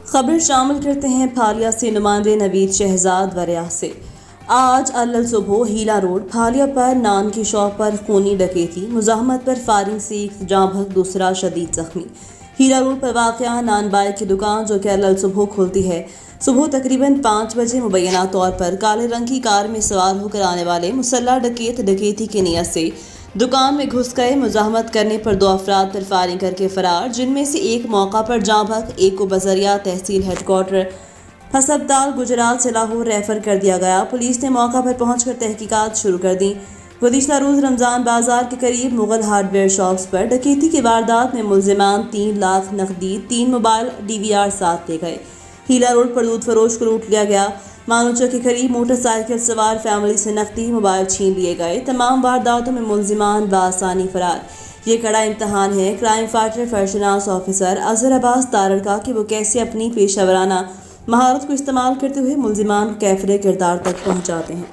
خبر شامل کرتے ہیں پھالیا سے نمائندے نوید شہزاد وریا سے۔ آج صبح ہیلا روڈ پھالیا پر نان کی شاپ پر خونی ڈکیتی، مزاحمت پر فائرنگ سے ایک جاں بحق دوسرا شدید زخمی۔ ہیلا روڈ پر واقع نان بائی کی دکان جو کہ صبح کھلتی ہے، صبح تقریباً 5 بجے مبینہ طور پر کالے رنگ کی کار میں سوار ہو کر آنے والے مسلح ڈکیت ڈکیتی کی نیت سے دکان میں گھس گئے۔ مزاحمت کرنے پر 2 افراد پر فائرنگ کر کے فرار، جن میں سے ایک موقع پر جاں بحق، ایک کو بذریعہ تحصیل ہیڈ کوارٹر ہسپتال گجرات سے لاہور ریفر کر دیا گیا۔ پولیس نے موقع پر پہنچ کر تحقیقات شروع کر دیں۔ گزشتہ روز رمضان بازار کے قریب مغل ہارڈ ویئر شاپس پر ڈکیتی کی واردات میں ملزمان 3 لاکھ نقدی، 3 موبائل DVR ساتھ لے گئے۔ ہیلا روڈ پر دودھ فروش کو لوٹ لیا گیا۔ مانوچہ کے قریب موٹر سائیکل سوار فیملی سے نقدی، موبائل چھین لیے گئے۔ تمام وارداتوں میں ملزمان بآسانی فرار۔ یہ کڑا امتحان ہے کرائم فائٹر فرشناس آفیسر اظہر عباس تارڑ کا کہ وہ کیسے اپنی پیشہ ورانہ مہارت کو استعمال کرتے ہوئے ملزمان کو کیفر کردار تک پہنچاتے ہیں۔